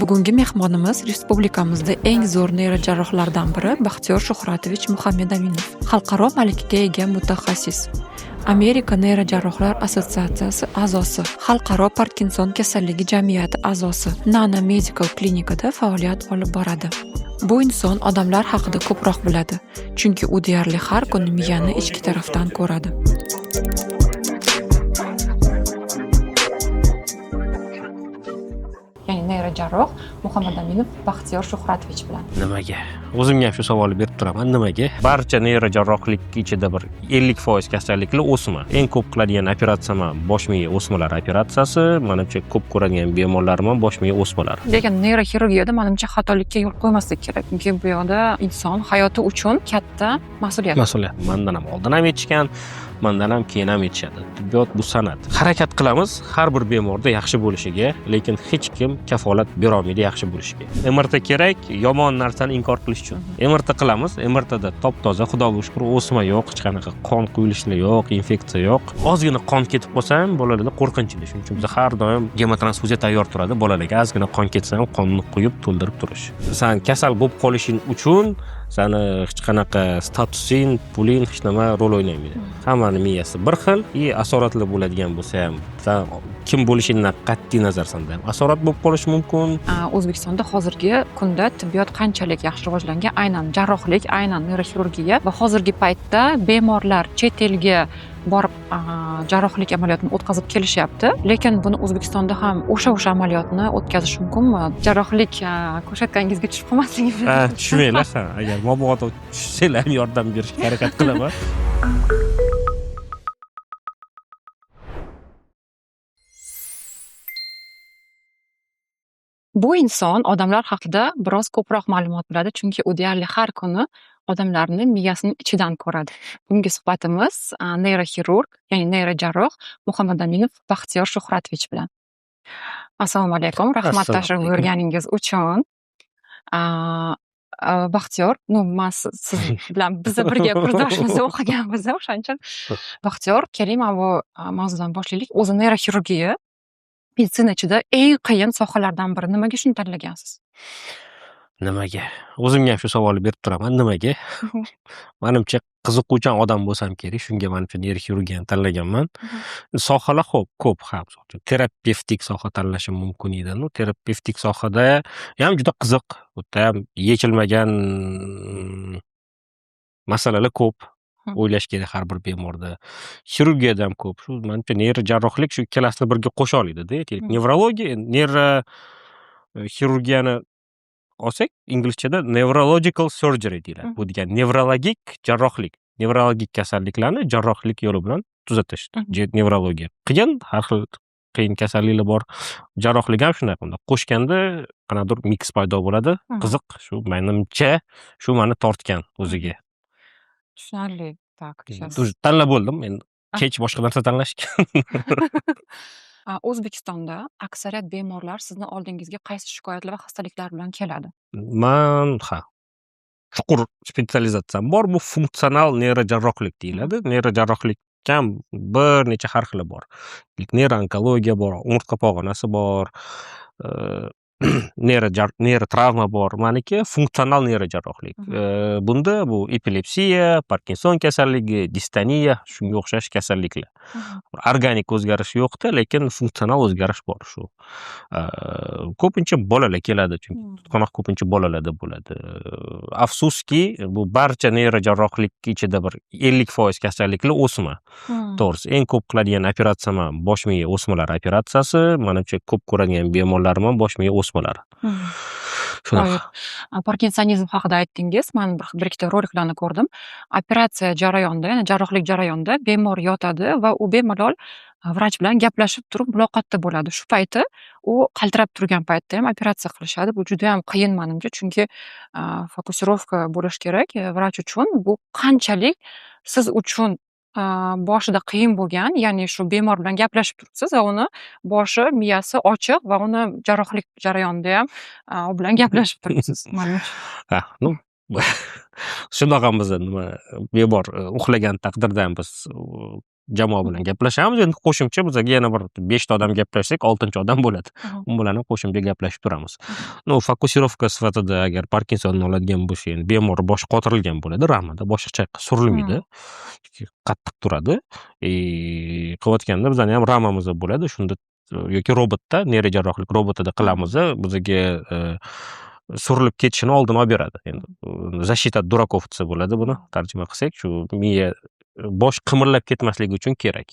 Bugungi mehmonimiz respublikamizda eng zo'r neyrojarrohlardan biri Baxtiyor Shuhratovich Muhammedaminov. Xalqaro malikaga ega mutaxassis. Amerika Neyrojarrohlar assotsiatsiyasi a'zosi, Xalqaro Parkinson kasalligi jamiyati a'zosi, Nana Medical klinikada faoliyat olib boradi. Bu inson odamlar haqida ko'proq biladi, chunki u deyarli har kuni miyani ichki tarafdan ko'radi. Ya'ni neyrojarroh Muhammedaminov Baxtiyor Shuhratovich bilan. Nimaga? O'zimga ham shu savolni berib turaman. Nimaga? Barcha neyrojarrohlik ichida bir 50% kasalliklar o'sma. Eng ko'p qiladigan operatsiyam bosh miya o'smalari operatsiyasi, menimcha ko'p ko'radigan bemorlarim ham bosh miya o'smalari. Lekin neyroxirurgiyada menimcha xatolikka yo'l qo'ymaslik kerak, chunki bu yoqda inson hayoti uchun katta mas'uliyat. Mendan ham oldin ham aytishgan, mendan ham keyin ham aytishadi. Tibbiyot bu san'at. Harakat qilamiz har bir bemorda yaxshi bo'lishiga, lekin hech kim kafolat bera olmaydi yaxshi bo'lishiga. MRT kerak, yomon narsani inkor qilish uchun. MRT qilamiz, MRTda top-toza, xudoga shukr, o'sma yo'q, hech qanaqa qon quyilishlar yo'q, infeksiya yo'q. Ozgina qon ketib qolsa ham bolalarda qo'rqinchli. Shuning uchun biz har doim gemotransfuziya tayyor turadi. Bolalarga ozgina qon ketsa ham qonni quyib to'ldirib turish. Sen kasal bo'lib qolishing uchun seni hech qanaqa statusing, puling hech nima rol o'ynamaydi. Hammani miyasi bir xil, asoratli bo'ladigan bo'lsa ham, sen kim bo'lishingdan qat'iy nazar senda ham asorat bo'lib qolishi mumkin. O'zbekistonda hozirgi kunda tibbiyot qanchalik yaxshi rivojlangan, aynan jarrohlik, aynan neyroxirurgiya va hozirgi paytda bemorlar chet elga borib jarrohlik amaliyotini o'tkazib kelishyapti. Lekin buni O'zbekistonda ham o'sha amaliyotni o'tkazish mumkinmi? Jarrohlik ko'rsatgangizga tushib qolmasligingiz. Tushmanglar, agar mabodo tushsanglar yordam berishga harakat qilaman. Bu inson odamlar haqida biroz ko'proq ma'lumot biladi, chunki u deyarli har kuni odamlarni miyasini ichidan ko'radi. Bugungi suhbatimiz neyroxirurg, ya'ni neyrojarroh Muhammedaminov Baxtiyor Shuhratovich bilan. Assalomu alaykum, rahmat tashrif buyurganingiz uchun. Baxtiyor, men siz bilan biz birga kursdoshimizni o'qiganmiz, o'shaning uchun Baxtiyor, keling, mana bu mavzudan boshlaylik. O'zi neyroxirurgiya meditsina ichida eng qiyin sohalardan biri. Nimaga shuni tanlagansiz? Nimaga? O'zimga ham shu savolni berib turaman. Nimaga? Menimcha qiziquvchan odam bo'lsam kerak, shunga menimcha neyroxirurgiyani tanlaganman. Sohalar ko'p ham. Terapevtik soha tanlashim mumkin edi. Terapevtik sohada ham juda qiziq, o'ta ham yechilmagan masalalar ko'p. O'ylash kerak har bir bemorda. Xirurgiyada ham ko'p. Shu menimcha neyrojarrohlik shu ikkalasini birga qo'sha oladi-da. Nevrologiya, neyroxirurgiyani olsak, inglizchada neurological surgery deyiladi. Bu degani nevrologik jarrohlik. Nevrologik kasalliklarni jarrohlik yo'li bilan tuzatish. Nevrologiya. Qiyin, har xil qiyin kasalliklar bor. Jarrohlik ham shunday qiladi. Qo'shganda qanaqadir mix paydo bo'ladi. Qiziq, shu menimcha shu meni tortgan o'ziga. Tushunarli. Tanlab bo'ldim. Men kech boshqa narsa tanlashgan. O'zbekistonda aksariyat bemorlar sizni oldingizga qaysi shikoyatlar va xastaliklar bilan keladi? Chuqur spetsializatsiyam bor. Bu funksional neyrojarrohlik deyiladi. Neyrojarrohlikka ham bir necha har xili bor. Neyronkologiya bor, umurtqa pog'onasi bor, neyrotravma bor. Meniki funksional neyrojarrohlik. Bunda bu epilepsiya, Parkinson kasalligi, distoniya, shunga o'xshash kasalliklar. Organik o'zgarish yo'qda, lekin funksional o'zgarish bor shu. Ko'pincha bolalar keladi, chunki tutqanoq ko'pincha bolalarda bo'ladi. Afsuski, bu barcha neyrojarrohlik ichida bir 50% kasalliklar o'sma. To'g'risi, eng ko'p qiladigan operatsiyam bosh miya o'smalari operatsiyasi, menimcha ko'p ko'radigan bemorlarim ham bosh miya o'smalari. Shunaqa. Parkinsonizm haqida aytdingiz. Men bir ikkita roliklarni ko'rdim. Operatsiya jarayonida, ya'ni jarrohlik jarayonida bemor yotadi va u bemalol vrach bilan gaplashib turib muloqotda bo'ladi. Shu payti u qaltirab turgan paytda ham operatsiya qilishadi. Bu juda ham qiyin menimcha, chunki fokusirovka bo'lish kerak vrach uchun. Bu qanchalik siz uchun boshida qiyin bo'lgan, ya'ni shu bemor bilan gaplashib turibsiz va uni boshi, miyasi ochiq va uni jarrohlik jarayonida ham u bilan gaplashib turibsiz. Shunaqamiz nima bemor uxlagan taqdirda ham biz jamoa bilan gaplashamiz. Endi qo'shimcha bizga yana bir 5 ta odam gaplashsak, 6-chi odam bo'ladi. U bilan ham qo'shimcha gaplashib turamiz. Fokusirovka sifatida agar Parkinsonni oladigan bo'lsa, endi bemor boshi qotirilgan bo'ladi, ramada boshi chayqa surilmaydi. Qattiq turadi. Qilayotganda bizning ham ramamiz bo'ladi. Shunda yoki robotda, neyrojarrohlik robotida qilamiz. Bizga surilib ketishini oldini olib beradi. Endi защита от дураков desa bo'ladi buni tarjima qilsak, shu miya bosh qimirlab ketmasligi uchun kerak.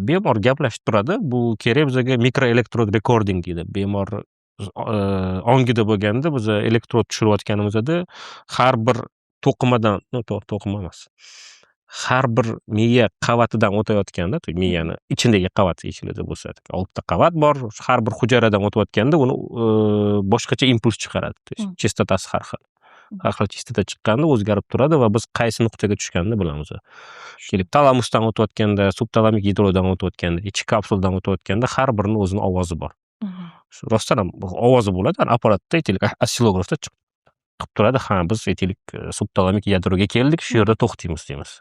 Bemor gaplashib turadi. Bu kerak bizga mikroelektrod recording deydi. Bemor ongida bo'lganda biz elektrod tushirayotganimizda har bir to'qimadan, to'qima emas. Har bir miya qavatidan o'tayotganda, miyani ichidagi qavat ichida bo'lsa, 6 ta qavat bor. Har bir hujayradan o'tayotganda uni boshqacha impuls chiqaradi. Chastotasi har xil. Har xil chastota chiqqanda o'zgarib turadi va biz qaysi nuqtaga tushganini bilamiz. Kelib talamusdan o'tayotganda, subtalamik yadrodan o'tayotganda, ichki kapsuldan o'tayotganda har birining o'zining ovozi bor. Rostdan ham ovozi bo'ladi, apparatda aytaylik, oscillografda chiqib turadi. Biz aytaylik subtalamik yadroga keldik, shu yerda to'xtaymiz deymiz.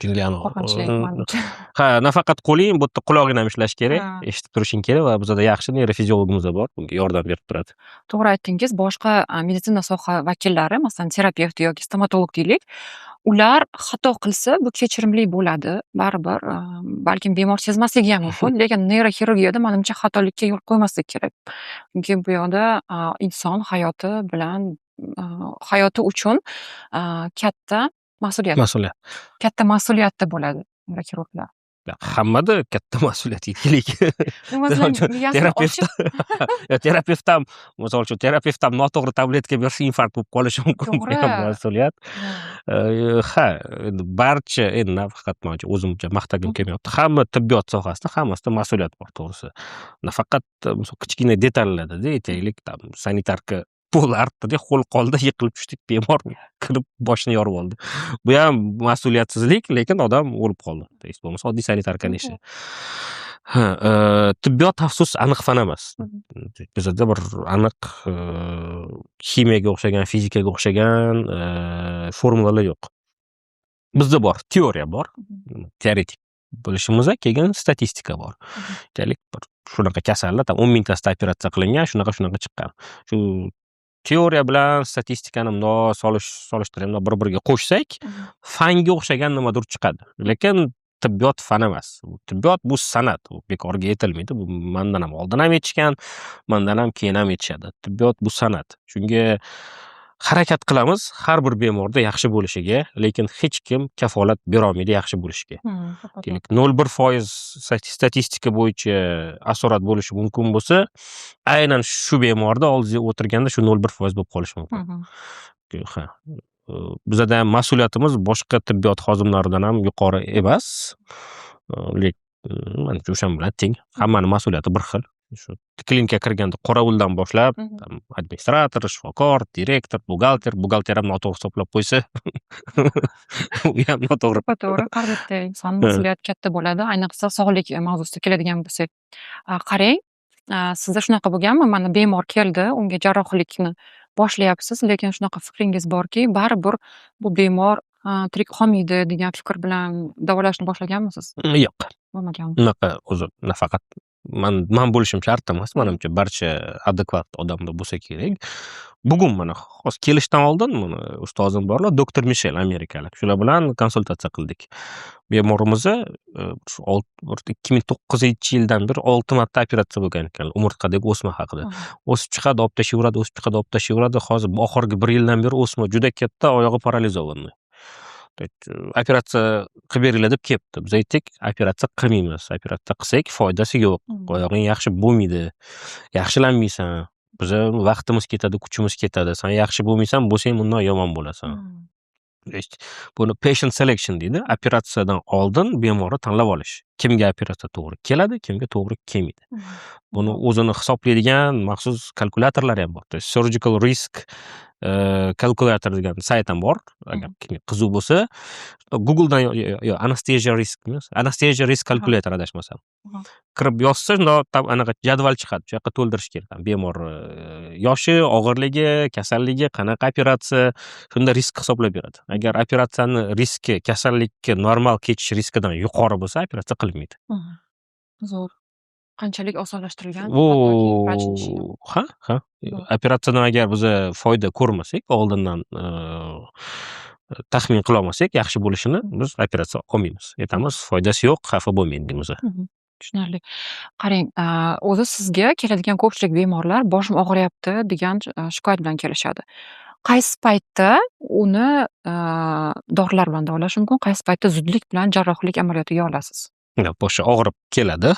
Chunki nafaqat qo'ling, bu yerda qulog'ing ham ishlash kerak, eshitib turishing kerak va bizda yaxshi neyrofiziologimiz bor, bunga yordam berib turadi. To'g'ri aytdingiz. Boshqa meditsina soha vakillari, masalan, terapevt yoki stomatolog deylik, ular xato qilsa, bu kechirimli bo'ladi. Baribir, balkim bemor sezmasligi ham mumkin, lekin neyroxirurgiyada menimcha xatolikka yo'l qo'ymaslik kerak. Chunki bu yoqda inson hayoti bilan hayoti uchun katta mas'uliyat. Katta mas'uliyatda bo'ladi neyroxirurglar. Hammada katta mas'uliyat kerak. Terapevt ham, misol uchun, terapevt ham noto'g'ri tabletka bersa infarkt bo'lib qolishi mumkin. Bu ham mas'uliyat. Endi barcha, endi nafaqat o'zimcha maqtagim kelmayapti. Hamma tibbiyot sohasida hammasida mas'uliyat bor, to'g'risi. Nafaqat kichkina detallarda, aytaylik, sanitarka pul artdi, qo'l qoldi, yiqilib tushdik, bemor kirib boshini yorib oldi. Bu ham mas'uliyatsizlik, lekin odam o'lib qoldi. Bo'lmasa oddiy sanitarkaning ishi. Tibbiyot tafsus aniq fan emas. Bizda bir aniq kimiyaga o'xshagan, fizikaga o'xshagan formulalar yo'q. Bizda bor, teoriya bor, teoretik bo'lishimiz, keyin statistika bor. Aytaylik, shunaqa kasallar 10 mingtasida operatsiya qilingan, shunaqa chiqqan. Shu teoriya bilan statistikani solishtirib, bir-biriga qo'shsak, fanga o'xshagan nimadir chiqadi. Lekin tibbiyot fan emas. Tibbiyot bu san'at, u bekorga aytilmaydi. Bu mendan ham oldin ham aytishgan, mendan ham keyin ham aytishadi. Tibbiyot bu san'at. Shunga harakat qilamiz har bir bemorda yaxshi bo'lishiga, lekin hech kim kafolat bera olmaydi yaxshi bo'lishiga. 0,1% statistika bo'yicha asorat bo'lishi mumkin bo'lsa, aynan shu bemorda oldingizga o'tirganda shu 0,1% bo'lib qolishi mumkin. Bizda ham mas'uliyatimiz boshqa tibbiyot xodimlaridan ham yuqori emas. Lekin o'shan bilan teng. Hammaning mas'uliyati bir xil. Shu klinikaga kirganda qorovuldan boshlab, administrator, shifokor, direktor, buxgalter ham noto'g'ri hisoblab qo'ysa, u ham noto'g'ri. To'g'ri, har bitta inson mas'uliyati katta bo'ladi, ayniqsa sog'lik mavzusiga keladigan bo'lsak. Qarang, sizda shunaqa bo'lganmi? Mana bemor keldi, unga jarrohlikni boshlayapsiz, lekin shunaqa fikringiz borki, baribir bu bemor tirik qolmaydi degan fikr bilan davolashni boshlaganmisiz? Yo'q. Bo'lmaganmi? Unaqa o'zi nafaqat man bo'lishim shart emas. Menimcha barcha adekvat odamlar bo'lsa kerak. Bugun mana hozir kelishdan oldin mana ustozim borlar, doktor Mishel, amerikalik. Shular bilan konsultatsiya qildik. Bemorimizni 2009-yildan beri 6 marta operatsiya bo'lgan ekan, umurtqadagi o'sma haqida. O'sib chiqadi, olib tashlayveradi, o'sib chiqadi, olib tashlayveradi. Hozir oxirgi 1 yildan beri o'sma juda katta, oyog'i paralizovan. Operatsiya qilib beringlar deb kelibdi. Biz aytdik, operatsiya qilmaymiz. Operatsiya qilsak foydasi yo'q. Oyog'ing yaxshi bo'lmaydi. Yaxshilanmaysan. Biz vaqtimiz ketadi, kuchimiz ketadi. Sen yaxshi bo'lmaysan, bo'lsang bundan yomon bo'lasan. Buni patient selection deydi. Operatsiyadan oldin bemorni tanlab olish. Kimga operatsiya to'g'ri keladi, kimga to'g'ri kelmaydi. Buni o'zini hisoblaydigan maxsus kalkulyatorlar ham bor. Surgical risk kalkulyator degan sayt ham bor. Agar kimga qiziq bo'lsa, Googledan yo Anesthesia Risk Calculator adashmasam. Kirib yozsa, anaqa jadval chiqadi. Shu yoqqa to'ldirish kerak. Bemor yoshi, og'irligi, kasalligi, qanaqa operatsiya, shunda risk hisoblab beradi. Agar operatsiyani riski kasallikka normal kechish riskidan yuqori bo'lsa, operatsiya qilinmaydi. Zo'r. Qanchalik osonlashtirilgan ha. Operatsiyadan agar biz foyda ko'rmasak, oldindan taxmin qila olmasak, yaxshi bo'lishini biz operatsiya olmaymiz. Aytamiz, foydasi yo'q, xafa bo'lmang deymiz. Tushunarli. Qarang, o'zi sizga keladigan ko'pchilik bemorlar boshim og'riyapti degan shikoyat bilan kelishadi. Qaysi paytda uni dorilar bilan davolash mumkin, qaysi paytda zudlik bilan jarrohlik amaliyotiga olasiz? Boshi og'rib keladi.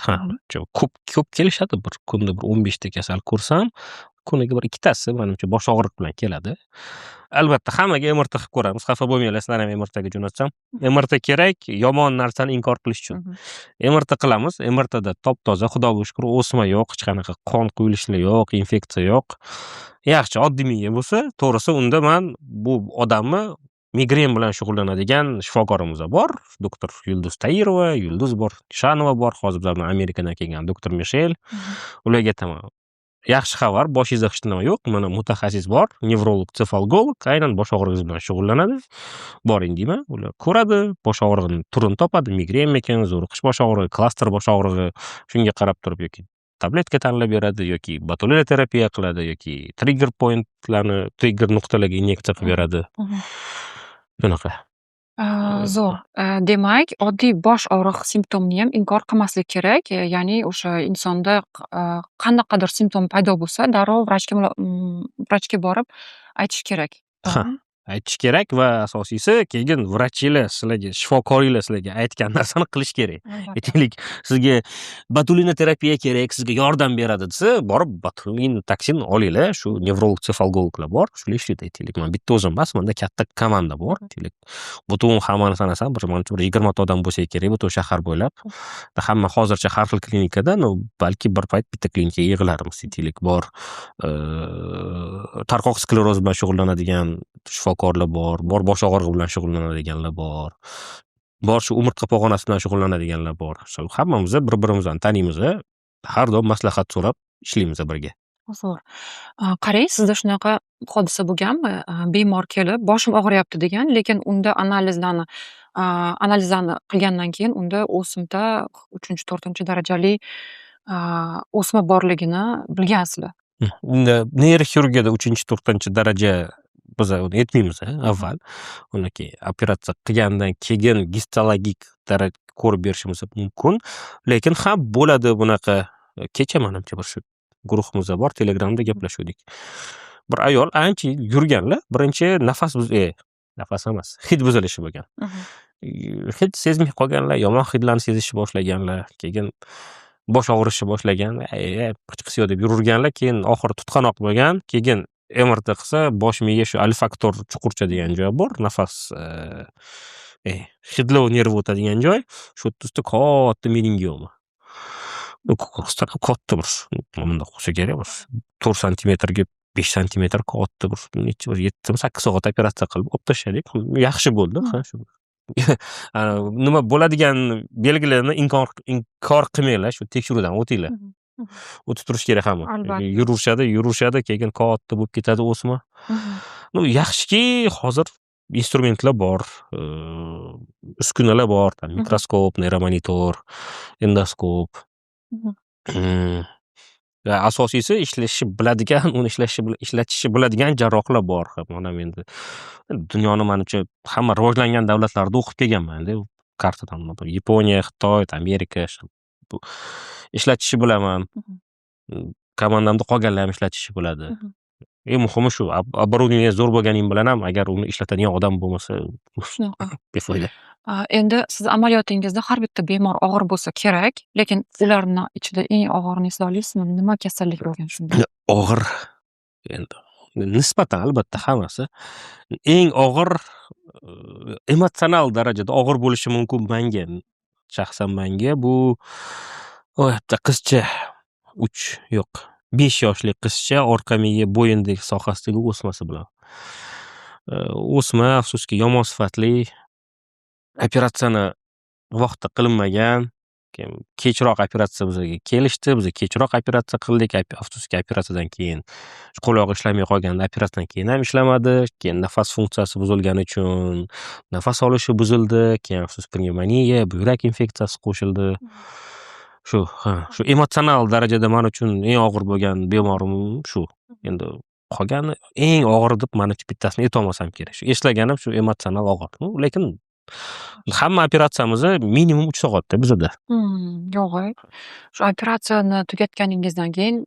Ko'p kelishadi. Bir kunda 15 ta kasal ko'rsam, kuniga 2 tasi menimcha bosh og'riq bilan keladi. Albatta hammaga MRT qilib ko'ramiz. Xafa bo'lmanglar, sizlarni ham MRT ga jo'natsam. MRT kerak yomon narsani inkor qilish uchun. MRT qilamiz. MRTda top-toza, xudoga shukr, o'sma yo'q, hech qanaqa qon quyilishlar yo'q, infeksiya yo'q. Yaxshi, oddiy miya bo'lsa, to'g'risi unda men bu odamni migren bilan shug'ullanadigan shifokorimiz bor. Doktor Yulduz Tayirova, Yulduz bor, Shanova bor, hozir bizlardan Amerikadan kelgan doktor Mishel. Ularga aytaman, yaxshi xabar, boshingizda hech nima yo'q. Mana mutaxassis bor, nevrolog, sefalgolog, aynan bosh og'rig'ingiz bilan shug'ullanadi. Boring deyman, ular ko'radi, bosh og'rig'ining turini topadi, migrenmikan, zo'riqish bosh og'rig'i, klaster bosh og'rig'i, shunga qarab turib yoki tabletka tanlab beradi, yoki botulina terapiya qiladi, yoki trigger nuqtalarga inyeksiya qilib beradi. Shunaqa. Zo'r. Demak, oddiy bosh og'riq simptomini ham inkor qilmaslik kerak. Ya'ni o'sha insonda qandaqadir simptom paydo bo'lsa, darrov vrachga borib aytish kerak. Aytish kerak va asosiysi keyin vrachlar sizlarga, shifokorlar sizlarga aytgan narsani qilish kerak. Aytaylik, sizga botulina terapiya kerak, sizga yordam beradi desa, borib botulin toksin olinglar, shu nevrolog, sefalgologlar bor, shular ishlaydi. Aytaylik, men bitta o'zim emas, menda katta komanda bor. Aytaylik, butun hammani sanasam, bir 20 ta odam bo'lsa kerak, butun shahar bo'ylab. Hamma hozircha har xil klinikada, balki bir payt bitta klinikaga yig'larmiz. Aytaylik, bor tarqoq skleroz bilan shug'ullanadigan shifokorlar bor bosh og'rig'i bilan shug'ullanadiganlar bor shu umurtqa pog'onasi bilan shug'ullanadiganlar bor. Hammamiz bir-birimizni taniymiz, har doim maslahat so'rab ishlaymiz birga. Zo'r. Qarang, sizda shunaqa hodisa bo'lganmi? Bemor kelib, boshim og'riyapti degan, lekin unda analizlarni qilgandan keyin unda o'simda 3-4 darajali o'sma borligini bilgansizlar. Unda neyroxirurgiyada 3-4 daraja biz uni aytmaymiz avval. Undan keyin operatsiya qilgandan keyin histologik daraja ko'rib berishimiz mumkin. Lekin ham bo'ladi bunaqa. Kecha menimcha bir shu guruhimizda bor, Telegramda gaplashuvdik. Bir ayol ancha yurganlar, birinchi nafas emas, hid buzilishi bo'lgan. Hid sezmay qolganlar, yomon hidlarni sezishni boshlaganlar, keyin bosh og'rishi boshlagan, qichqisi yo'q deb yurganlar, keyin oxiri tutqanoq bo'lgan, keyin MRT qilsa, bosh miya shu olfaktor chuqurcha degan joy bor, nafas hidlov nervi o'tadigan joy, shu ustida katta meningioma. Katta bir, bundoq bo'lsa kerak, 4 santimetrga 5 santimetr katta bir 7-8 soat operatsiya qilib olib tashladik. Yaxshi bo'ldi, nima bo'ladigan belgilarni inkor qilmanglar, shu tekshiruvdan o'tinglar. O'tib turish kerak hamma. Yurishadi, keyin katta bo'lib ketadi o'sma. Yaxshiki, hozir instrumentlar bor, uskunalar bor, mikroskop, neuromonitor, endoskop. Asosiysi ishlashni biladigan, uni ishlatishni biladigan jarrohlar bor. Mana endi dunyoni menimcha hamma rivojlangan davlatlarda o'qib kelganman-da, kartadan. Yaponiya, Xitoy, Amerika, ishlatishni bilaman. Komandamda qolganlar ham ishlatishni biladi. Muhimi shu, оборудование zo'r bo'lganing bilan ham agar uni ishlatadigan odam bo'lmasa, befoyda. Endi siz amaliyotingizda har bitta bemor og'ir bo'lsa kerak, lekin ularning ichida eng og'irini eslay olasizmi? Nima kasallik bo'lgan shunda? Og'ir endi nisbatan albatta hammasi. Eng og'ir emotsional darajada og'ir bo'lishi mumkin menga. Shaxsan menga bu qizcha 5 yoshli qizcha orqa miya bo'yindagi sohasidagi o'smasi bilan. O'sma afsuski yomon sifatli, operatsiyani vaqtida qilinmagan, keyin kechroq operatsiya bizga kelishdi, biz kechroq operatsiya qildik. Afsuski operatsiyadan keyin qo'l oyoq ishlamay qolgandi, operatsiyadan keyin ham ishlamadi. Keyin nafas funksiyasi buzilgani uchun nafas olishi buzildi, keyin afsus pnevmoniya, buyrak infeksiyasi qo'shildi. Shu emotsional darajada men uchun eng og'ir bo'lgan bemorim shu. Endi qolgani eng og'iri deb men bittasini aytolmasam kerak. Shu eslaganim shu emotsional og'ir. Lekin hamma operatsiyamiz minimum 3 soatda bizda. Yo'g'e. Shu operatsiyani tugatganingizdan keyin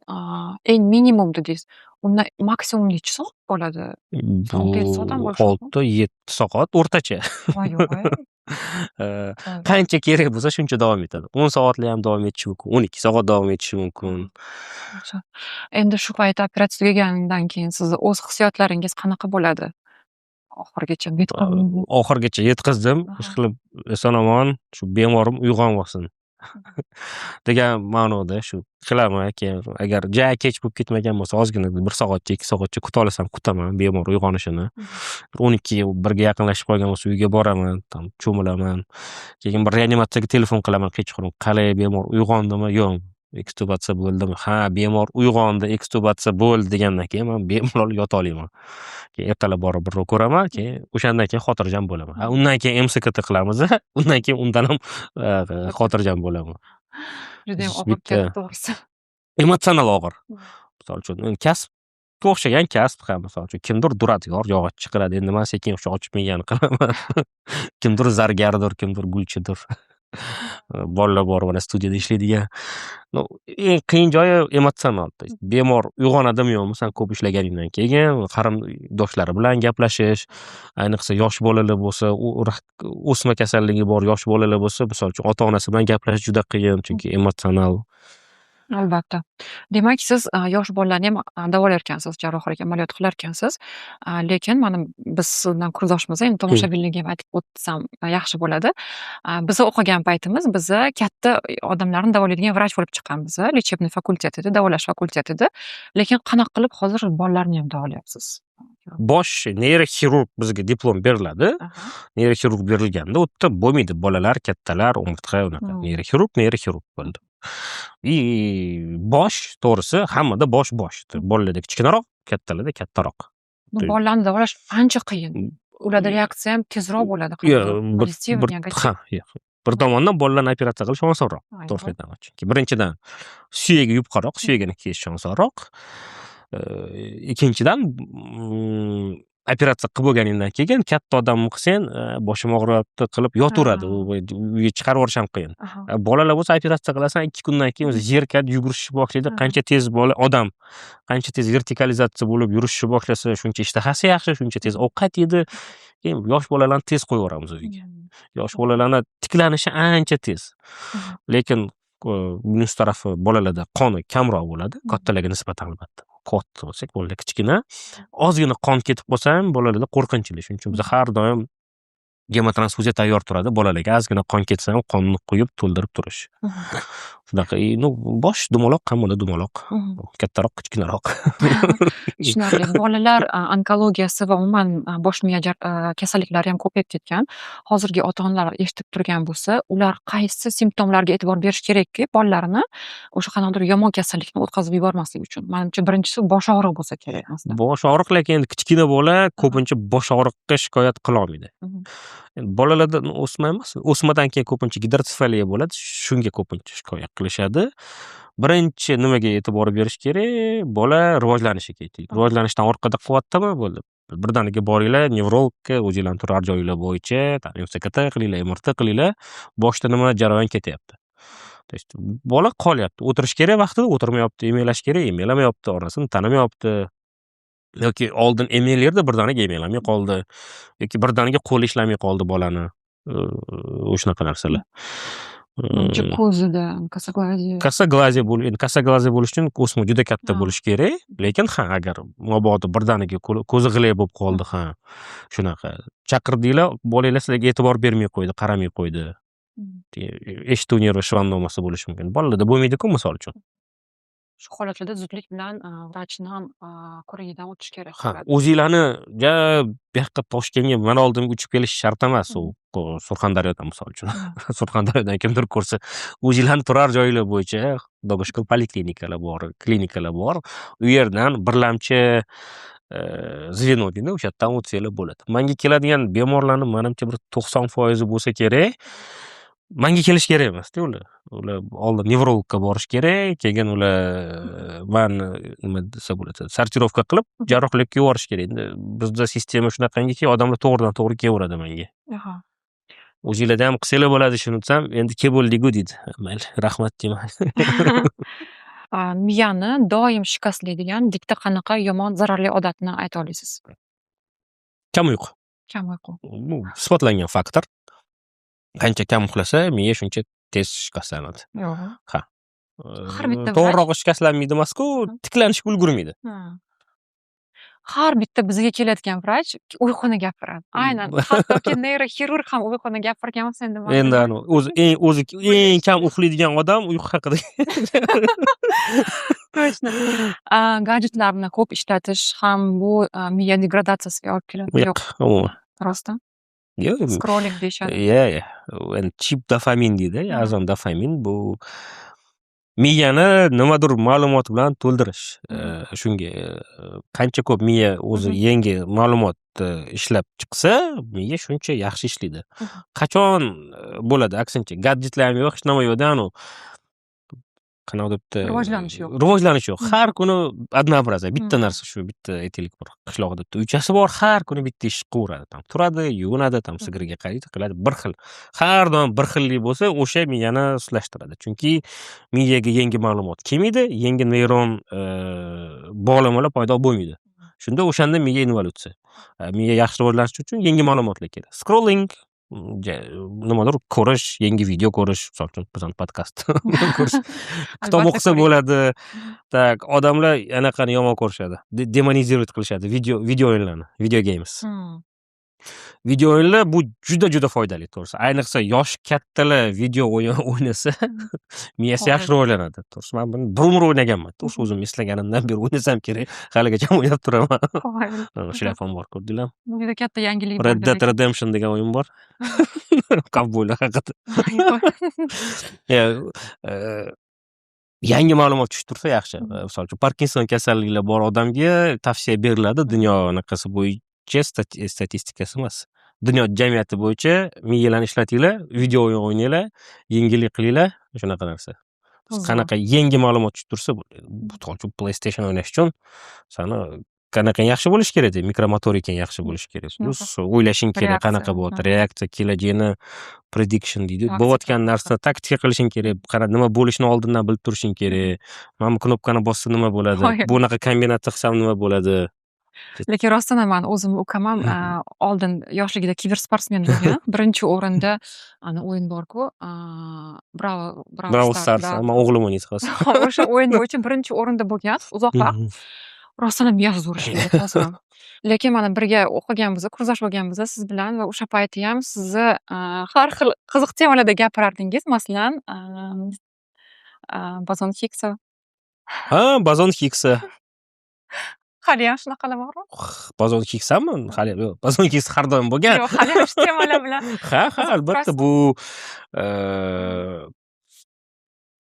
eng minimum dedingiz. Undan maksimum necha soat bo'ladi? 6-7 soat ham bo'lishi mumkin. 6-7 soat o'rtacha. Voy yo'g'e. Qancha kerak bo'lsa shuncha davom etadi. 10 soatli ham davom etishi mumkin, 12 soat davom etishi mumkin. Endi shu payt operatsiya tugaganidan keyin sizni o'z hissiyotlaringiz qanaqa bo'ladi? Oxirigacha Oxirigacha yetkazdim. Ishqilib eson-omon shu bemorim uyg'onmasin degan ma'noda shu qilaman. Keyin agar ja kech bo'lib ketmagan bo'lsa, ozgina 1 soatcha, 2 soatcha kuta olasam kutaman bemor uyg'onishini. 12-1 ga yaqinlashib qolgan bo'lsa uyga boraman, tam cho'milaman. Keyin bir reanimatsiyaga telefon qilaman kechqurun. Qalay, bemor uyg'ondimi? Yo'q. Ekstubatsiya bo'ldimi? Ha, bemor uyg'ondi, ekstubatsiya bo'ldi degandan keyin men bemalol yota olaman. Keyin ertalab borib birov ko'raman, keyin o'shandan keyin xotirjam bo'laman. Undan keyin MSKT qilamiz, undan keyin undan ham xotirjam bo'laman. Juda ham og'ir keladi, to'g'risi. Emotsional og'ir. Misol uchun kasbga o'xshagan kasb ham, misol uchun kimdir duradgor, yog'ochchi qiladi. Endi men sekin yog'och miyani qilaman. Kimdir zargardir, kimdir gulchidir. Bolalar bor, mana studiyada ishlaydigan. Eng qiyin joyi emotsional. Bemor uyg'onadimi yo'qmi, sen ko'p ishlaganingdan keyin qarindoshlari bilan gaplashish, ayniqsa yosh bolalar bo'lsa, o'sma kasalligi bor yosh bolalar bo'lsa, misol uchun ota-onasi bilan gaplashish juda qiyin, chunki emotsional. Albatta. Demak, siz yosh bolalarni ham davolayotgansiz, jarrohlik amaliyot qilarkansiz. Lekin mana biz sizdan kursdoshmiz, endi tomoshabinlarga ham aytib o'tsam yaxshi bo'ladi. Biz o'qigan paytimiz biz katta odamlarni davolaydigan vrach bo'lib chiqqanmiz, lechebniy fakultetida, davolash fakultetida. Lekin qanaqa qilib hozir bolalarni ham davolayapsiz? Bosh neyroxirurg bizga diplom beriladi. Neyroxirurg berilganda u yerda bo'lmaydi, bolalar, kattalar, umurtqa unaqa. Neyroxirurg bo'ldi. Bosh, to'g'risi, hammada bosh. Bolalarda kichkinaroq, kattalarda kattaroq. Bolalarni davolash ancha qiyin. Ularda reaksiya ham tezroq bo'ladi. Bir tomondan bolalarni operatsiya qilish osonroq, to'g'risini aytaman. Chunki birinchidan suyagi yupqaroq, suyagini kesish osonroq. Ikkinchidan operatsiya qilib bo'lganingdan keyin katta odam qilsang, boshim og'riyapti qilib yotaveradi. Uyga chiqarib yuborish ham qiyin. Bolalar bo'lsa operatsiya qilasan, 2 kundan keyin o'zi zerikadi, yugurishni boshlaydi. Qancha tez odam qancha tez vertikalizatsiya bo'lib yurishni boshlasa, shuncha ishtahasi yaxshi, shuncha tez ovqat yeydi. Keyin yosh bolalarni tez qo'yaveramiz uyga. Yosh bolalarning tiklanishi ancha tez. Lekin minus tarafi bolalarda qoni kamroq bo'ladi, kattalarga nisbatan albatta. Katta bo'lsak, bolalar kichkina, ozgina qon ketib qolsa ham bolalarda qo'rqinchli. Shuning uchun biz har doim gemotransfuziya tayyor turadi. Bolalarga ozgina qon ketsa ham qonni quyib to'ldirib turish. Shunaqa, bosh dumaloq, hammada dumaloq. Kattaroq, kichkinaroq. Tushunarli. Bolalar onkologiyasi va umuman bosh miya kasalliklari ham ko'payib ketgan. Hozirgi ota-onalar eshitib turgan bo'lsa, ular qaysi simptomlarga e'tibor berish kerakki, bolalarini o'sha qanaqadir yomon kasallikni o'tkazib yubormaslik uchun? Menimcha, birinchisi bosh og'riq bo'lsa kerak aslida. Bosh og'riq, lekin endi kichkina bola ko'pincha bosh og'riqqa shikoyat qila olmaydi. Bolalarda o'sma emas, o'smadan keyin ko'pincha gidrotsefaliya bo'ladi, shunga ko'pincha shikoyat qilishadi. Birinchi nimaga e'tibor berish kerak? Bola rivojlanishiga. Rivojlanishdan orqada qilyaptimi? Bo'ldi. Birdaniga boringlar, nevrologga, o'zingizlarning turar joyinglar bo'yicha MSKT qilinglar, MRT qilinglar, boshda nima jarayon ketyapti. Bola qolyapti, o'tirish kerak vaqtida o'tirmayapti, emelash kerak, emelamayapti, orasini tanimayapti. Yoki oldin emelerdi, birdaniga emelamay qoldi. Yoki birdaniga qo'li ishlamay qoldi bolani. O'shunaqa narsalar. Ko'zida kassaglaziya bo'lish uchun o'sma juda katta bo'lish kerak. Lekin agar mabodo birdaniga ko'zi g'ilay bo'lib qoldi, shunaqa. Chaqirdinglar, bolanglar sizlarga e'tibor bermay qo'ydi, qaramay qo'ydi. Eshituv nervi shvannomasi bo'lishi mumkin. Bolalarda bo'lmaydi-ku, misol uchun. shu holatlarda zudlik bilan vrachni ham ko'rigidan o'tish kerak Ha, bo'ladi. o'zinglarni bu yoqqa Toshkentga mana oldimga uchib kelish shart emas. U Surxondaryodan misol uchun. Surxondaryodan kimdir ko'rsa, o'zinglarni turar joylar bo'yicha Xudoga shukr poliklinikalar bor, klinikalar bor. U yerdan birlamchi zveno deydi, o'sha yerdan o'tsanglar bo'ladi. Menga keladigan bemorlarning menimcha bir 90% bo'lsa kerak. Menga kelish kerak emas-da ular. Ular oldin nevrologga borish kerak, keyin ular nima desa bo'ladi, sortirovka qilib jarrohlikka yuborish kerak. Endi bizda sistema shunaqangiki, odamlar to'g'ridan to'g'ri kelaveradi menga. Aha. O'zinglarda ham qilsanglar bo'ladi shuni desam, endi kelib bo'ldik-ku deydi. Mayli, rahmat deyman. Miyani doim shikastlaydigan bitta qanaqa yomon zararli odatni ayta olasiz? Kam uyqu. Kam uyqu. Bu isbotlangan faktor. Qancha kam uxlasa, miya shuncha tez shikastlanadi. Yo'q. Ha. Har bitta To'g'rirog'i shikastlanmaydi emas-ku, tiklanishga ulgurmaydi. Har bitta bizga keladigan vrach uyquni gapiradi. Aynan. Hattoki neyroxirurg ham uyquni gapirgan bo'lsa Endi o'zi eng kam uxlaydigan odam uyqu haqida. Точно. Gadjetlarni ko'p ishlatish ham bu miya degradatsiyasiga olib keladi. Yo'q, umuman. Rostdan. Yo'q. Scrolling deyishadi. Endi chip dofamin deydi, arzon dofamin bu miyani nimadir ma'lumot bilan to'ldirish. Shunga qancha ko'p miya o'zi yangi ma'lumot ishlab chiqsa, miya shuncha yaxshi ishlaydi. Qachon bo'ladi aksincha, gadjetlar ham yo'q, hech nima yo'q-da, qanaqa debdi, rivojlanish yo'q. Har kuni однообразие, bitta narsa shu, bitta aytaylik bir qishloqda uychasi bor, har kuni bitta ish qilaveradi. Tam turadi, yuvinadi, tam sigiriga qaraydi, qiladi, bir xil. Har doim bir xillik bo'lsa, o'sha miyani suslashtiradi. Chunki miyaga yangi ma'lumot kelmaydi, yangi neyron bog'lamalar paydo bo'lmaydi. Shunda o'shanda miya involyutsiya. Miya yaxshi rivojlanishi uchun yangi ma'lumotlar kerak. Scrolling, nimadir ko'rish, yangi video ko'rish, misol uchun bizning podkast ko'rish, kitob o'qisa bo'ladi. Tak, odamlar anaqani yomon ko'rishadi. Demonizировать qilishadi video o'yinlarni, video games. Video o'yinlar bu juda foydali, to'g'risi. Ayniqsa yosh kattalar video o'yin o'ynasa, miyasi yaxshi rivojlanadi. To'g'risi, men buni bir umr o'ynaganman. To'g'risi, o'zim eslaganimdan beri o'ynasam kerak. Haligacha o'ynab turaman. Shlafam bor, ko'rdinglarmi? Bu juda katta yangilik. Red Dead Redemption degan o'yin bor. Kovboylar haqida. Yangi ma'lumot tushib tursa yaxshi. Misol uchun Parkinson kasalligiga bor odamga tavsiya beriladi dunyo anaqasi bo'yicha statistikasi emas. Dunyo jamiyati bo'yicha miyalarni ishlatinglar, video o'yin o'ynanglar, yengillik qilinglar, shunaqa narsa. Qanaqa yangi ma'lumot tushib tursa, misol uchun PlayStation o'ynash uchun sani qanaqa yaxshi bo'lish kerak, mikromotorikang yaxshi bo'lish kerak. Plus o'ylashing kerak, qanaqa bo'ladi, reaksiya, kelajagini prediction deydi. Bo'layotgan narsani taktika qilishing kerak, nima bo'lishini oldindan bilib turishing kerak. Mana bu knopkani bossa nima bo'ladi, bunaqa kombinatsiya qilsam nima bo'ladi. Lekin rostdan ham o'zim ukam ham oldin yoshligida kibersportsmen bo'lgan. Birinchi o'rinda o'yin bor-ku, Brawl Stars, men o'g'lim o'ynaydi hozir. O'sha o'yin bo'yicha birinchi o'rinda bo'lgan uzoq vaqt. Rostdan ham miyasi zo'r ishlaydi hozir ham. Lekin mana birga o'qiganmiz, kursash bo'lganmiz siz bilan va o'sha payti ham sizni har xil qiziq temalarda gapirardingiz. Masalan, bozon Higgsa. Ha, bozon Higgsa. Hali ham shunaqalar bormi? Bozon Higgsami? Hali yo'q. Bozon Higgs har doim bo'lgan. Yo'q, hali ham shu temalar bilan. Ha, albatta bu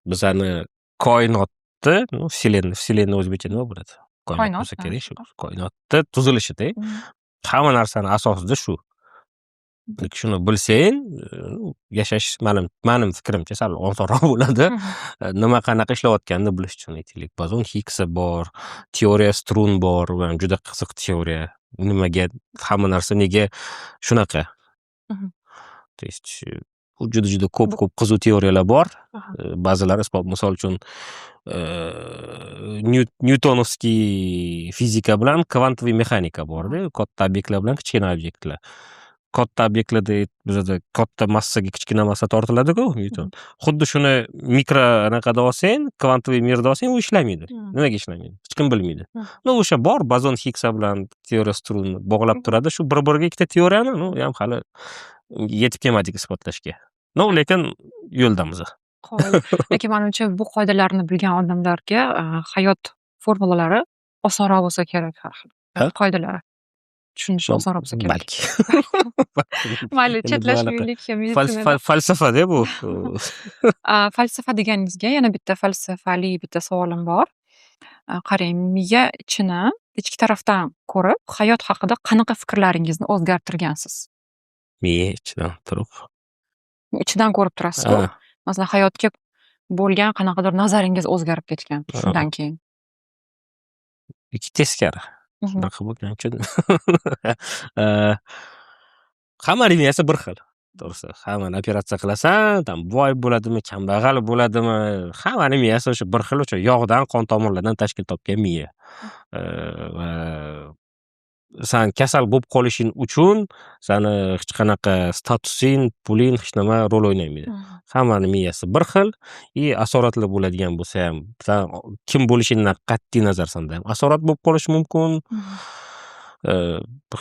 bizani koinotda, vселенная o'zbekcha nima bo'ladi? Koinot bo'lsa kerak shu. Koinotda tuzilishida hamma narsani asosida shu. Shuni bilsang, yashash mening fikrimcha sal osonroq bo'ladi. Nima qanaqa ishlayotganini bilish uchun aytaylik. Bozon Higgsa bor, teoriya strun bor, va juda qiziq teoriya. Nimaga hamma narsa nega shunaqa? То есть juda ko'p qiziq teoriyalar bor. Ba'zilari isbot, misol uchun Newtonovskiy fizika bilan kvantoviy mexanika bor-da, katta obyektlar bilan kichkina obyektlar. Katta obyektlarda bizda katta massaga kichkina massa tortiladi-ku, Newton. Xuddi shuni mikro anaqada olsang, kvantoviy merda olsang, u ishlamaydi. Nimaga ishlamaydi? Hech kim bilmaydi. O'sha bor, bozon Higgsa bilan teoriya strun bog'lab turadi. Shu bir-biriga ikkita teoriyani, ham hali yetib kelmadik isbotlashga. Lekin yo'ldamiz. Qoyil. Lekin manimcha bu qoidalarni bilgan odamlarga hayot formulalari osonroq bo'lsa kerak har xil. Ha? Qoidalari tushunishi osonroq bo'lsa kerak. Balki. Mayli, Endi bu chetlashmaylik anaqa meditsinada. falsafada bu. Falsafa deganingizga yana bitta falsafali bitta savolim bor. Qarang, miya ichki tarafdan ko'rib, hayot haqida qanaqa fikrlaringizni o'zgartirgansiz? Miya ichidan turib. Ichidan ko'rib turasiz-ku. Ha. Masalan, hayotga bo'lgan qanaqadir nazaringiz o'zgarib ketgan shundan keyin. Teskari. Mhm. Shunaqa bo'lgan uchun hammaning miyasi bir xil. To'g'risi, hammani operatsiya qilasan, tam boy bo'ladimi, kambag'al bo'ladimi, hammaning miyasi o'sha bir xil, o'sha yog'dan, qon tomirlardan tashkil topgan miya. Va san kasal bo'lib qolishing uchun sani hech qanaqa statusing, puling hech nima rol o'ynamaydi. Hammani miyasi bir xil, asoratli bo'ladigan bo'lsa ham, san kim bo'lishingdan qat'iy nazar sanda ham asorat bo'lib qolishi mumkin.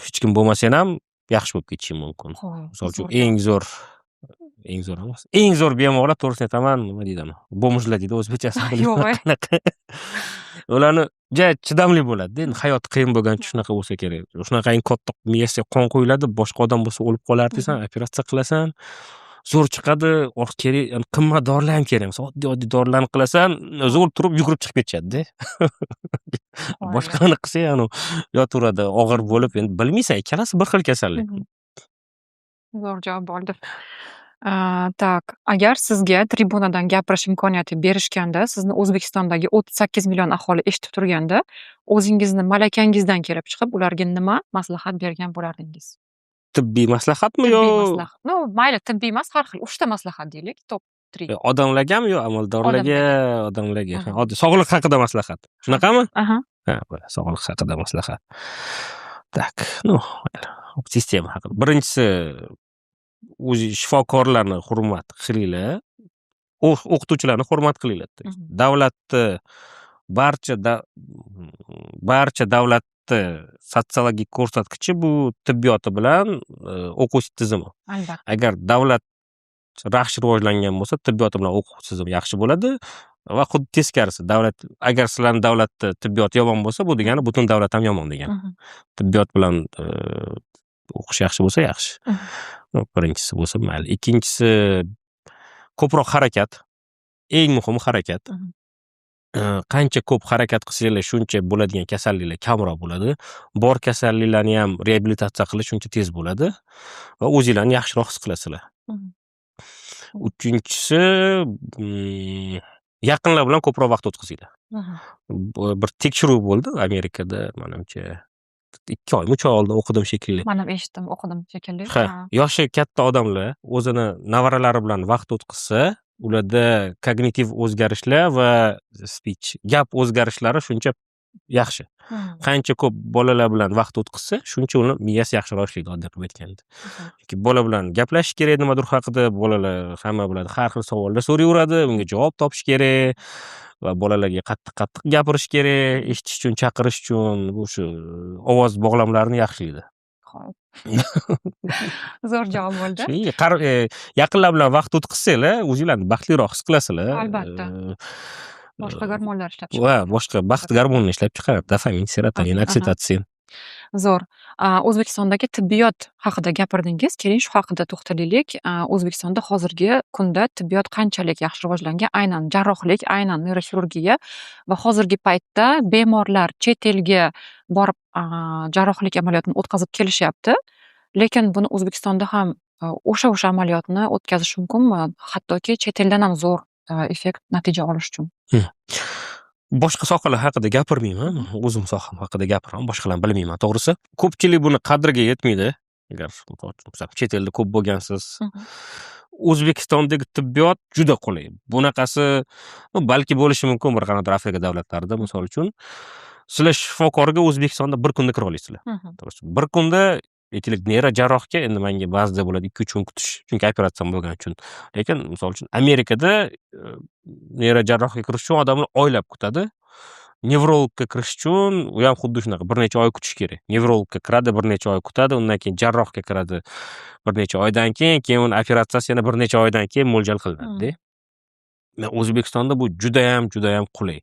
Hech kim bo'lmasang ham yaxshi bo'lib ketishing mumkin. Misol uchun eng zo'r emas. Eng zo'r bemorlar, to'g'risini aytaman, nima deydi, bo'mishlar deydi o'zbekchasi. Yo'q. Ularni chidamli bo'ladi. Endi hayot qiyin bo'lgan shunaqa bo'lsa kerak. Shunaqa katta miyasiga qon quyiladi, boshqa odam bo'lsa o'lib qolar desan, operatsiya qilasan, zo'r chiqadi, kerak, qimmat dorilar ham kerak. Masalan, oddiy dorilarni qilasan, o'zi o'lib turib yugurib chiqib ketishadi-da. Boshqani qilsa, yotaveradi, og'ir bo'lib, endi bilmaysan, ikkalasi bir xil kasallik. Zo'r javob bo'ldi. Tak, agar sizga tribunadan gapirish imkoniyati berishganda, sizni O'zbekistondagi 38 million aholi eshitib turganda, o'zingizni malakangizdan kelib chiqib, ularga nima maslahat bergan bo'lardingiz? Tibbiy maslahatmi Tibbiy yo maslahat. Mayli, tibbiy emas, har xil 3 ta maslahat deylik, top 3. odamlargami yo amaldorlarga, odamlarga? Sog'liq haqida maslahat. Shunaqami? Aha. Ha, sog'liq haqida maslahat. Tak, sistema haqida. Birinchisi, o'zi shifokorlarni hurmat qilinglar. O'qituvchilarni hurmat qilinglar. Davlatni barcha davlatni sotsiologik ko'rsatkichi bu tibbiyoti bilan o'quv tizimi. Albatta. Agar davlat yaxshi rivojlangan bo'lsa, tibbiyoti bilan o'quv tizimi yaxshi bo'ladi va xuddi teskarisi, agar sizlarning davlatni tibbiyoti yomon bo'lsa, bu degani butun davlat ham yomon degani. Tibbiyot bilan o'qish yaxshi bo'lsa, yaxshi. Birinchisi bo'lsa, mayli. Ikkinchisi, ko'proq harakat. Eng muhimi harakat. Qancha ko'p harakat qilsanglar, shuncha bo'ladigan kasalliklar kamroq bo'ladi. Bor kasalliklarni ham reabilitatsiya qilish shuncha tez bo'ladi va o'zinglarni yaxshiroq his qilasizlar. Uchinchisi, yaqinlar bilan ko'proq vaqt o'tkazinglar. Bir tekshiruv bo'ldi Amerikada, menimcha 2 oymi, 3 oy oldin o'qidim shekilli. Men ham eshitdim, o'qidim shekilli. Yoshi katta odamlar o'zini nevaralari bilan vaqt o'tkazsa, ularda kognitiv o'zgarishlar va gap o'zgarishlari shuncha yaxshi. Qancha ko'p bolalar bilan vaqt o'tkazsa, shuncha uni miyasi yaxshiroq ishlaydi, oddiy qilib aytganda. Chunki bola bilan gaplashish kerak nimadir haqida, bolalar hamma biladi, har xil savollar so'rayveradi, unga javob topish kerak va bolalarga qattiq gapirish kerak, eshitish uchun, chaqirish uchun, bu shu ovoz bog'lamlarini yaxshilaydi. Zo'r javob bo'ldi. Yaqinlar bilan vaqt o'tkazsanglar, o'zinglarni baxtliroq his qilasizlar. Albatta. Boshqa gormonlar ishlab chiqaradi. Va boshqa baxt gormonini ishlab chiqaradi. Dopamin, serotonin, oksitotsin. Zo'r. O'zbekistondagi tibbiyot haqida gapirdingiz. Keling, shu haqida to'xtalaylik. O'zbekistonda hozirgi kunda tibbiyot qanchalik yaxshi rivojlangan, aynan jarrohlik, aynan neyroxirurgiya va hozirgi paytda bemorlar chet elga borib jarrohlik amaliyotini o'tkazib kelishyapti. Lekin buni O'zbekistonda ham o'sha amaliyotni o'tkazish mumkinmi? Hattoki chet eldan ham zo'r effekt, natija olish uchun. Boshqa sohalar haqida gapirmayman, o'zim soham haqida gapiraman, boshqalarni bilmayman, to'g'risi. Ko'pchilik buni qadriga yetmaydi. Agar chet elda ko'p bo'lgansiz, O'zbekistondagi tibbiyot juda qulay. Bunaqasi balki bo'lishi mumkin bir qanday Afrika davlatlarida, misol uchun. Sizlar shifokorga O'zbekistonda bir kunda kira olasizlar. To'g'risi, bir kunda aytaylik, neyrojarrohga endi menga ba'zida bo'ladi 2-3 kun kutish, chunki operatsiyam bo'lgani uchun. Lekin misol uchun Amerikada neyrojarrohga kirish uchun odamlar oylab kutadi. Nevrologga kirish uchun u ham xuddi shunaqa, bir necha oy kutish kerak. Nevrologga kiradi, bir necha oy kutadi, undan keyin jarrohga kiradi. Bir necha oydan keyin uni operatsiyasi yana bir necha oydan keyin mo'ljal qilinadi-da. O'zbekistonda bu judayam qulay.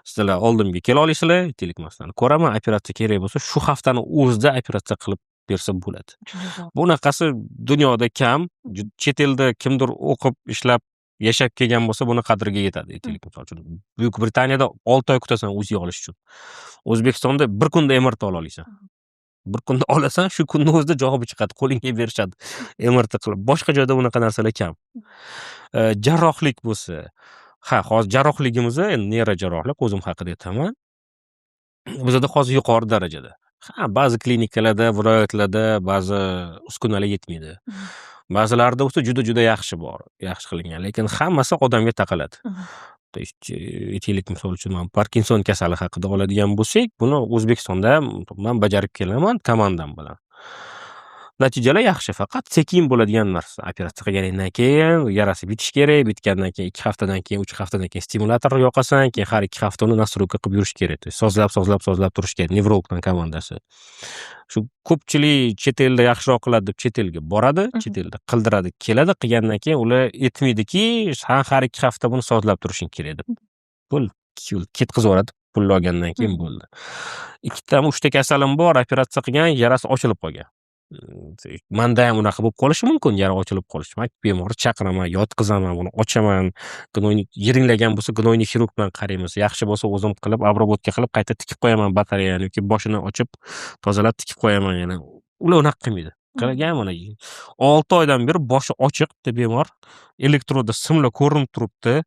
Sizlar oldimga kela olasizlar, aytaylik masalan, ko'raman, operatsiya kerak bo'lsa, shu haftani o'zida operatsiya qilib bersa bo'ladi. Bunaqasi dunyoda kam. Chet elda kimdir o'qib, ishlab, yashab kelgan bo'lsa, buni qadriga yetadi. Aytaylik misol uchun, Buyuk Britaniyada 6 oy kutasan o'ziga olish uchun. O'zbekistonda bir kunda MRT ola olasan. Bir kunda olasan, shu kunning o'zida javobi chiqadi, qo'lingga berishadi. MRT qilib. Boshqa joyda bunaqa narsalar kam. Jarrohlik bo'lsa, hozir jarrohligimiz endi neyrojarrohlik, o'zim haqida aytaman. Bizda hozir yuqori darajada. Ba'zi klinikalarda, viloyatlarda ba'zi uskunalar yetmaydi. Ba'zilarida bo'lsa juda yaxshi bor, yaxshi qilingan, lekin hammasi odamga taqaladi. Aytaylik misol uchun Parkinson kasali haqida oladigan bo'lsak, buni O'zbekistonda men bajarib kelaman komandam bilan. Natijalar yaxshi, faqat sekin bo'ladigan narsa. Operatsiya qilgandan keyin yarasi bitish kerak, bitgandan keyin 2 haftadan keyin, 3 haftadan keyin stimulyator yoqasan, keyin har 2 hafta uni nastroyka qilib yurish kerak. Sozlab turish kerak, nevrologdan komandasi. Shu ko'pchilik chet elda yaxshiroq qiladi deb chet elga boradi, chet elda qildiradi, keladi, qilgandan keyin ular aytmaydiki, har 2 hafta buni sozlab turishing kerak deb. Pul ketkazib yuboradi, pul olgandan keyin bo'ldi. 2 3 ta kasalim bor, operatsiya qilgan, yarasi ochilib qolgan. Manda ham unaqa bo'lib qolishi mumkin, yara ochilib qolishi. Men bemorni chaqiraman, yotqizaman, buni ochaman. Gnoyni yiringlagan bo'lsa, gnoyni xirurg bilan qaraymiz. Yaxshi bo'lsa, o'zim qilib, obrobotka qilib qayta tikib qo'yaman batareyani yoki boshini ochib, tozalab tikib qo'yaman yana. Ular unaqa qilmaydi. Qilgan mana 6 oydan beri boshi ochiq bemor, elektrodda simlar ko'rinib turibdi.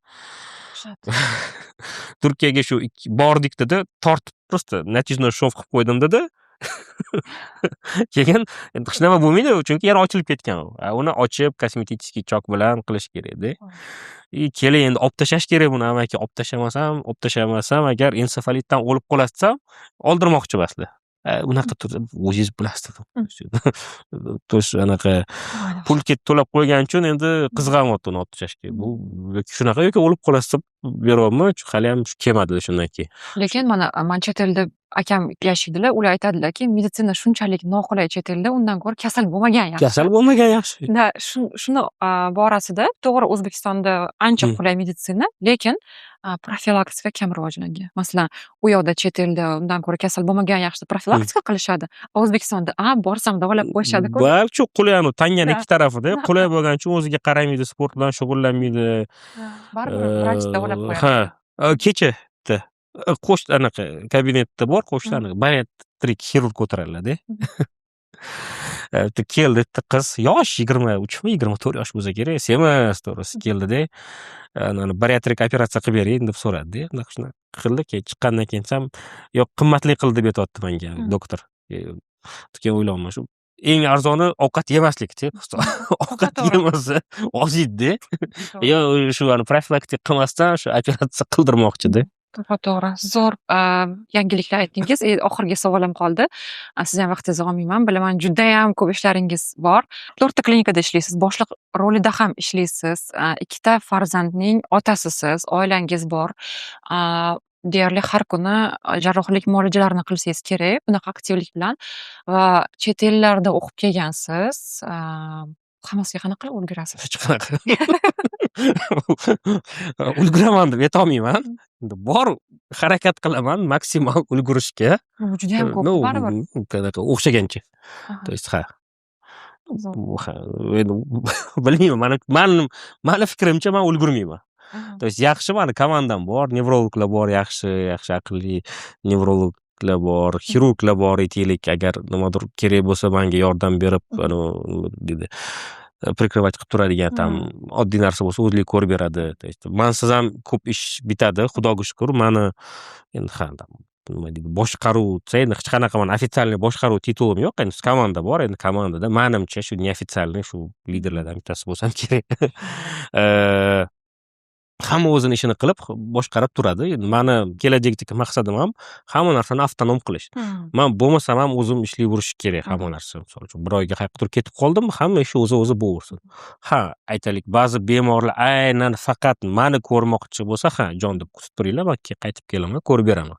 Turkiyaga shu bordik dedi, tortib просто natijni shov qilib qo'ydim dedi. Keyin endi hech nima bo'lmaydi, chunki yara ochilib ketgan u. Uni ochib kosmetik chok bilan qilish kerak-da. Keling endi olib tashlash kerak buni, amaki olib tashlamasam agar ensefalitdan o'lib qolasiz, oldirmoqchi emaslar. Unaqa o'zingiz bilasiz. To'sh anaqa pul to'lab qo'ygan uchun endi qizg'anyapti uni olib tashlashga. Bu shunaqa yoki o'lib qolasiz beryapman, hali ham kelmadi shundan keyin. Lekin mana chet elda akam yashaydilar, ular aytadilarki, meditsina shunchalik noqulay chet elda, undan ko'ra kasal bo'lmagan yaxshi. Kasal bo'lmagan yaxshi. Shuni borasida to'g'ri O'zbekistonda ancha qulay meditsina, lekin profilaktika kam rivojlangan. Masalan, u yoqda chet elda undan ko'ra kasal bo'lmagan yaxshi profilaktika qilishadi. O'zbekistonda borsam davolab qo'yishadi-ku. Balki qulay, tanganing ikki tarafida, qulay bo'lgani uchun o'ziga qaramaydi, sport bilan shug'ullanmaydi. Baribir vrach davolab qo'yadi. Kechada qo'sh anaqa kabinetda bor, qo'shlarni bariatrik xirurg o'tiradilar-da. Keldi qiz, yosh 23-24 yosh bo'lsa kerak, emas, to'g'risi keldi-da. Bariatrik operatsiya qilib bering deb so'radi-da. Shuni qildi, keyin chiqqandan keyin ham yo'q, qimmatli qildi deb aytibdi menga doktor. Keyin o'ylayman, shu eng arzoni ovqat yemaslik-da. Ovqat yemasa oziydi-da. Yo, shu profilaktika qilmasdan shu operatsiya qildirmoqchi-da. To'g'ri, zo'r yangiliklar aytdingiz. Oxirgi savolim qoldi. Siz ham vaqtingizni olmayman. Bilaman, juda ham ko'p ishlaringiz bor. 4 ta klinikada ishlaysiz, boshliq rolida ham ishlaysiz. 2 ta farzandning otasisiz, oilangiz bor. Deyarli har kuni jarrohlik muolajalarini qilsangiz kerak, bunaqa aktivlik bilan va chet ellarda o'qib kelgansiz. Hammasiga qanaqa qilib ulgurasiz? Hech qanaqa. Ulguraman deb aytolmayman. Bor harakat qilaman maksimal ulgurishga. Juda ham ko'p baribir. Qanaqa o'xshagancha. То есть bilmayman, mani fikrimcha men ulgurmayman. То есть yaxshi mani komandam bor, nevrologlar bor, yaxshi aqlli nevrologlar bor, xirurglar bor, aytaylik, agar nimadir kerak bo'lsa menga yordam berib, dedi, prikryovat qilib turadigan, tam oddiy narsa bo'lsa o'zlik ko'rib beradi. То есть mensiz ham ko'p ish bitadi, xudoga shukr. Meni endi nima deydi, boshqaruv, endi hech qanaqa men ofitsialniy boshqaruv titulim yo'q, endi komanda bor, endi komandada menimcha shu neofitsialniy shu liderlardan bittasi bo'lsam kerak. Hamma o'zini ishini qilib boshqarib turadi. Endi meni kelajakdagi maqsadim ham hamma narsani avtonom qilish. Men bo'lmasam ham o'zim ishlay yurish kerak hamma narsa. Misol uchun bir oyga qayerdir ketib qoldim, hamma ish o'zi bo'laversin. Aytaylik, ba'zi bemorlar aynan faqat meni ko'rmoqchi bo'lsa, jon deb kutib turinglar, men qaytib kelaman, ko'rib beraman.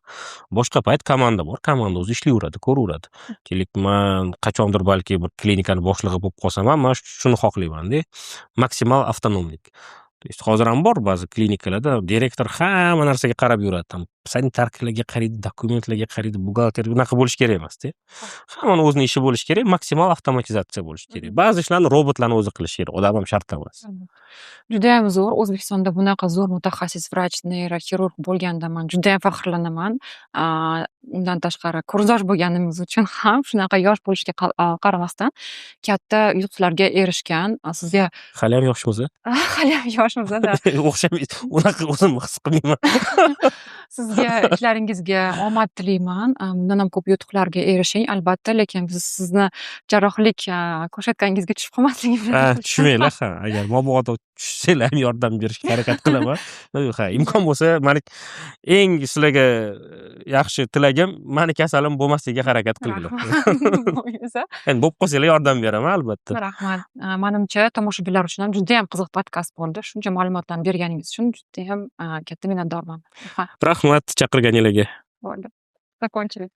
Boshqa payt komanda bor, komanda o'zi ishlayveradi, ko'raveradi. Kelik, men qachondir balki bir klinikani boshlig'i bo'lib qolsam ham, men shuni xohlayman-da, maksimal avtonomlik. есть hozir ham bor ba'zi klinikalarda direktor hamma narsaga qarab yuradi. Tam sanitarkalarga qaraydi, dokumentlarga qaraydi, buxgalter bunaqa bo'lishi kerak emas-da. Hammani o'zining ishi bo'lishi kerak, maksimal avtomatizatsiya bo'lishi kerak. Ba'zi ishlarni robotlarni o'zi qilishi kerak, odam ham shart emas. Judayam zo'r. O'zbekistonda bunaqa zo'r mutaxassis vrach, neyroxirurg bo'lganidan man judayam faxrlanaman. Undan tashqari ko'zyosh bo'lganimiz uchun ham shunaqa yosh bo'lishiga qaramasdan katta yutuqlarga erishgan. Sizga Hali ham yoshmiz. hali ham yoshmiz-da. O'xshamaydi. Unaqa o'zimni his qilmayman. Sizga ishlaringizga omad tilayman. Bundan ham ko'p yutuqlarga erishing albatta, lekin biz sizni jarrohlik ko'rsatgangizga tushib qolmasligimizni Tushmanglar, agar mabodo tushsanglar ham yordam berishga harakat qilaman. Imkon bo'lsa, mani eng sizlarga yaxshi tilagim, mani kasalim bo'lmasligiga harakat qilinglar. Endi bo'lib qolsanglar yordam beraman albatta. Rahmat. Menimcha tomoshabinlar uchun ham judayam qiziq podkast bo'ldi. Shuncha ma'lumotlarni berganingiz uchun judayam katta minnatdorman. Rahmat chaqirganinglarga. Bo'ldi. Закончили.